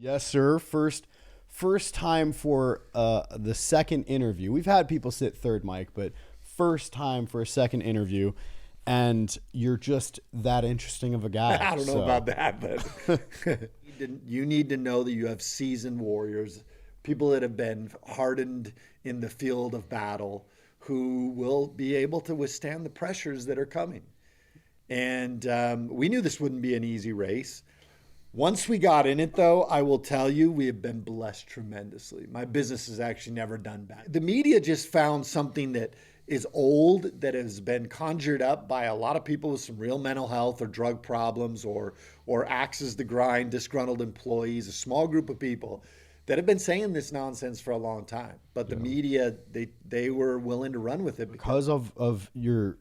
Yes, sir. First time for the second interview. We've had people sit third mic, but first time for a second interview, and you're just that interesting of a guy. I don't know about that, but you need to know that you have seasoned warriors, people that have been hardened in the field of battle, who will be able to withstand the pressures that are coming. And we knew this wouldn't be an easy race. Once we got in it, though, I will tell you, we have been blessed tremendously. My business has actually never done bad. The media just found something that is old, that has been conjured up by a lot of people with some real mental health or drug problems or axes to grind, disgruntled employees, a small group of people that have been saying this nonsense for a long time. But the media, they were willing to run with it because of your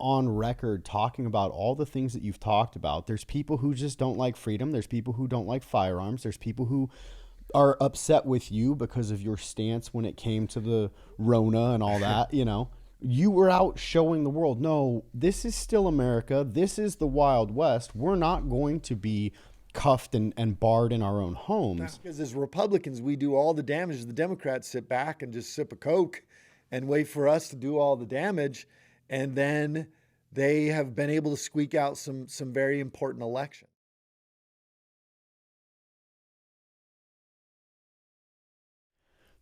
on record talking about all the things that you've talked about. There's people who just don't like freedom. There's people who don't like firearms. There's people who are upset with you because of your stance when it came to the Rona and all that. You were out showing the world, no, this is still America. This is the Wild West. We're not going to be cuffed and barred in our own homes. Because as Republicans, we do all the damage. The Democrats sit back and just sip a Coke and wait for us to do all the damage. And then they have been able to squeak out some very important elections.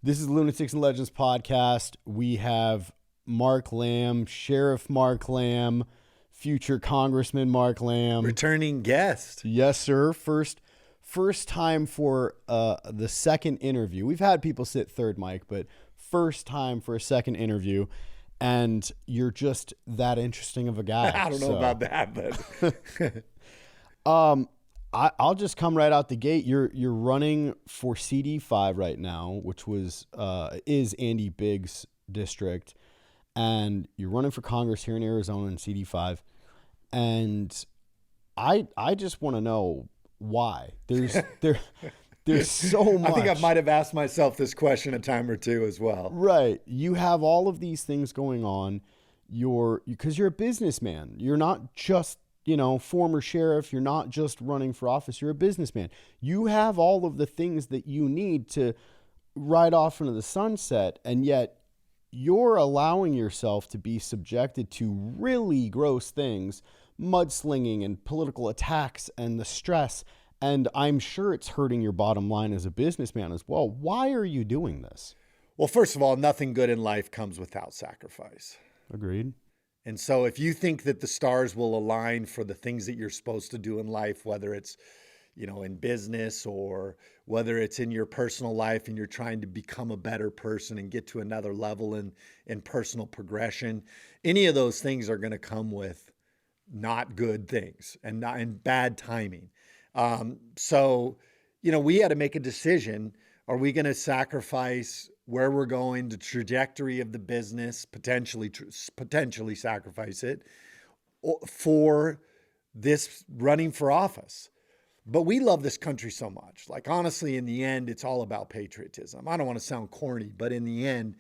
This is Lunatics Legends podcast. We have Mark Lamb, Sheriff Mark Lamb, future Congressman Mark Lamb. Returning guest. Yes, sir. First time for the second interview. We've had people sit third mic, but first time for a second interview. And you're just that interesting of a guy. I don't know about that, but I'll just come right out the gate. You're running for CD5 right now, which is Andy Biggs' district, and you're running for Congress here in Arizona in CD5. And I just want to know why. There's so much. I think I might have asked myself this question a time or two as well. Right. You have all of these things going on. Because you're a businessman. You're not just, former sheriff. You're not just running for office. You're a businessman. You have all of the things that you need to ride off into the sunset. And yet you're allowing yourself to be subjected to really gross things, mudslinging and political attacks and the stress. And I'm sure it's hurting your bottom line as a businessman as well. Why are you doing this? Well, first of all, nothing good in life comes without sacrifice. Agreed. And so if you think that the stars will align for the things that you're supposed to do in life, whether it's, in business or whether it's in your personal life and you're trying to become a better person and get to another level in personal progression, any of those things are going to come with not good things and bad timing. So, we had to make a decision. Are we going to sacrifice where we're going, the trajectory of the business, potentially sacrifice it for this running for office? But we love this country so much. Like, honestly, in the end, it's all about patriotism. I don't want to sound corny, but in the end,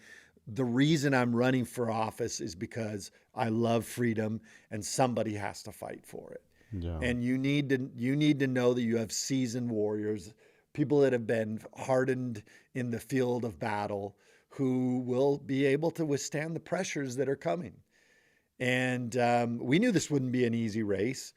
the reason I'm running for office is because I love freedom and somebody has to fight for it. Yeah. And you need to know that you have seasoned warriors, people that have been hardened in the field of battle, who will be able to withstand the pressures that are coming. And we knew this wouldn't be an easy race.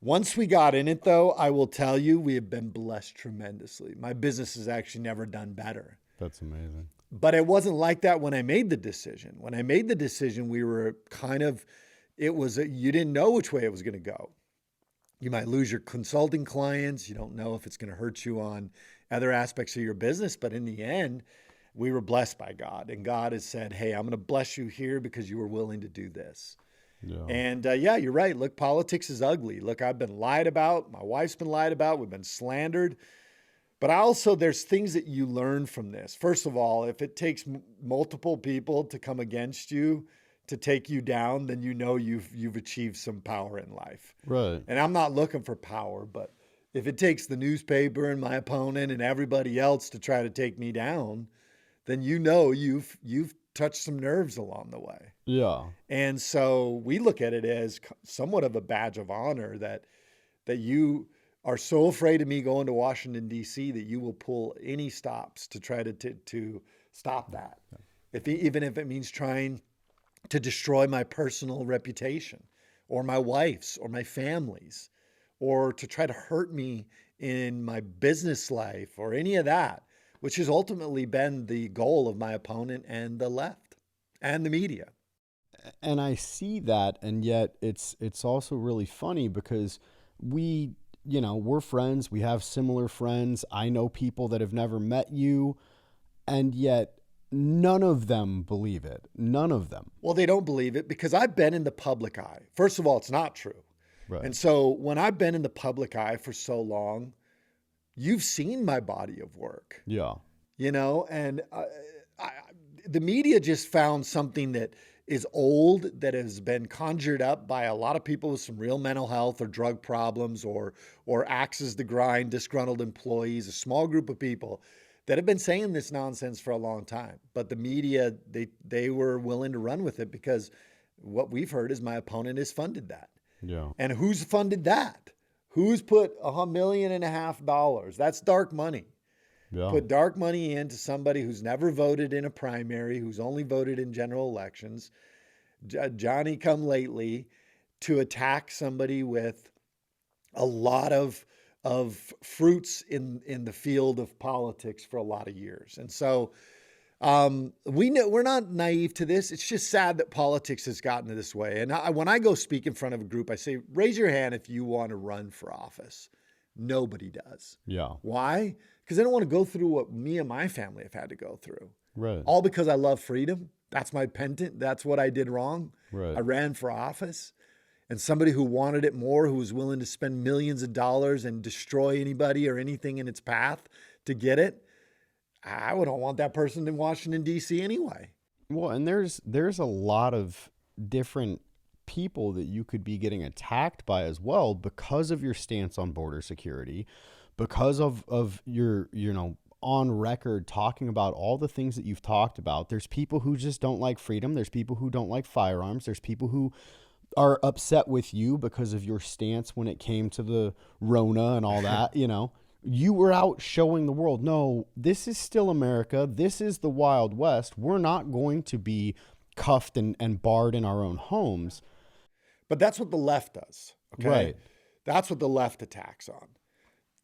Once we got in it, though, I will tell you, we have been blessed tremendously. My business has actually never done better. That's amazing. But it wasn't like that when I made the decision. When I made the decision, we were you didn't know which way it was going to go. You might lose your consulting clients. You don't know if it's going to hurt you on other aspects of your business. But in the end, we were blessed by God. And God has said, hey, I'm going to bless you here because you were willing to do this. Yeah. And you're right. Look, politics is ugly. Look, I've been lied about. My wife's been lied about. We've been slandered. But there's things that you learn from this. First of all, if it takes multiple people to come against you, to take you down, then you've achieved some power in life. Right. And I'm not looking for power, but if it takes the newspaper and my opponent and everybody else to try to take me down, then you've touched some nerves along the way. Yeah. And so we look at it as somewhat of a badge of honor that you are so afraid of me going to Washington, D.C. that you will pull any stops to try to stop that. Even if it means trying to destroy my personal reputation or my wife's or my family's, or to try to hurt me in my business life or any of that, which has ultimately been the goal of my opponent and the left and the media. And I see that, and yet it's also really funny because we're friends, we have similar friends. I know people that have never met you, and yet none of them believe it. None of them. Well, they don't believe it because I've been in the public eye. First of all, it's not true. Right. And so when I've been in the public eye for so long, you've seen my body of work. Yeah. And the media just found something that is old, that has been conjured up by a lot of people with some real mental health or drug problems or axes to grind, disgruntled employees, a small group of people that have been saying this nonsense for a long time. But the media, they were willing to run with it because what we've heard is my opponent has funded that. Yeah. And who's funded that? Who's put $1.5 million? That's dark money. Yeah. Put dark money into somebody who's never voted in a primary, who's only voted in general elections, Johnny come lately, to attack somebody with a lot of fruits in the field of politics for a lot of years. And so we know we're not naive to this. It's just sad that politics has gotten this way. And when I go speak in front of a group, I say, raise your hand if you want to run for office. Nobody does. Yeah. Why? Because I don't want to go through what me and my family have had to go through. Right. All because I love freedom. That's my pendant. That's what I did wrong. Right. I ran for office. And somebody who wanted it more, who was willing to spend millions of dollars and destroy anybody or anything in its path to get it, I don't want that person in Washington, D.C. anyway. Well, and there's a lot of different people that you could be getting attacked by as well because of your stance on border security, because of your, on record talking about all the things that you've talked about. There's people who just don't like freedom. There's people who don't like firearms. There's people who are upset with you because of your stance when it came to the Rona and all that, You were out showing the world, no, this is still America. This is the Wild West. We're not going to be cuffed and barred in our own homes. But that's what the left does. Okay? Right. That's what the left attacks on.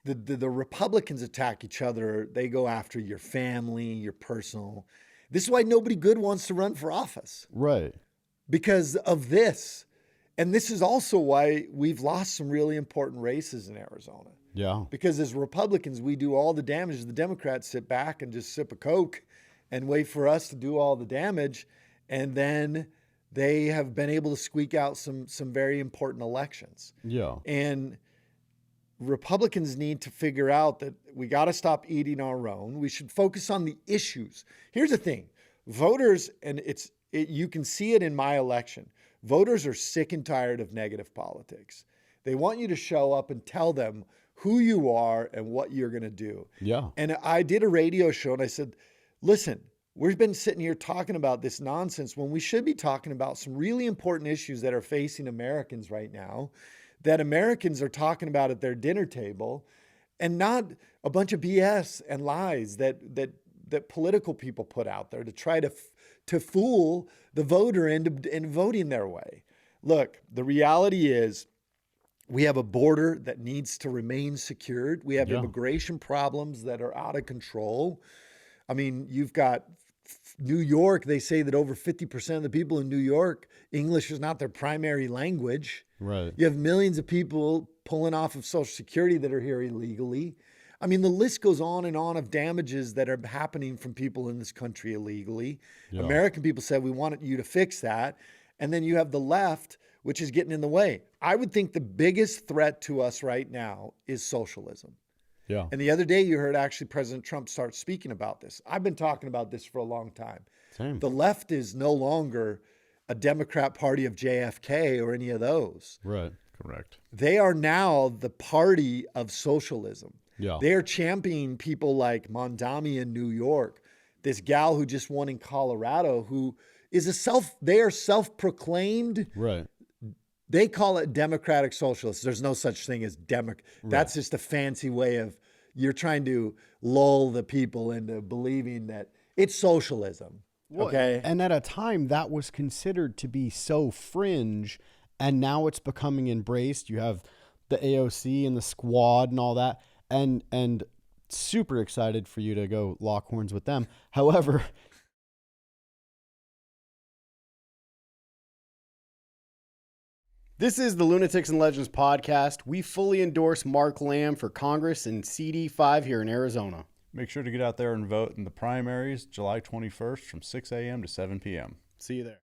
The Republicans attack each other. They go after your family, your personal. This is why nobody good wants to run for office. Right. Because of this. And this is also why we've lost some really important races in Arizona. Yeah. Because as Republicans, we do all the damage. The Democrats sit back and just sip a Coke and wait for us to do all the damage. And then they have been able to squeak out some very important elections. Yeah. And Republicans need to figure out that we got to stop eating our own. We should focus on the issues. Here's the thing. Voters, and you can see it in my election, voters are sick and tired of negative politics. They want you to show up and tell them who you are and what you're going to do. Yeah. And I did a radio show and I said, listen, we've been sitting here talking about this nonsense when we should be talking about some really important issues that are facing Americans right now, that Americans are talking about at their dinner table, and not a bunch of BS and lies that political people put out there to try to fool the voter into voting their way. Look, the reality is we have a border that needs to remain secured. We have immigration problems that are out of control. I mean, you've got New York. They say that over 50% of the people in New York, English is not their primary language. Right. You have millions of people pulling off of Social Security that are here illegally. I mean, the list goes on and on of damages that are happening from people in this country illegally. Yeah. American people said, we want you to fix that. And then you have the left, which is getting in the way. I would think the biggest threat to us right now is socialism. Yeah. And the other day you heard actually President Trump start speaking about this. I've been talking about this for a long time. Same. The left is no longer a Democrat party of JFK or any of those. Right. Correct. They are now the party of socialism. Yeah. They are championing people like Mondami in New York, this gal who just won in Colorado, who is they are self-proclaimed right. They call it democratic socialists. There's no such thing as That's just a fancy way of, you're trying to lull the people into believing that it's socialism. Okay. And at a time that was considered to be so fringe, and now it's becoming embraced. You have the AOC and the squad and all that, and super excited for you to go lock horns with them. However, this is the Lunatics and Legends podcast. We fully endorse Mark Lamb for Congress and CD5 here in Arizona. Make sure to get out there and vote in the primaries July 21st from 6 a.m. to 7 p.m. See you there.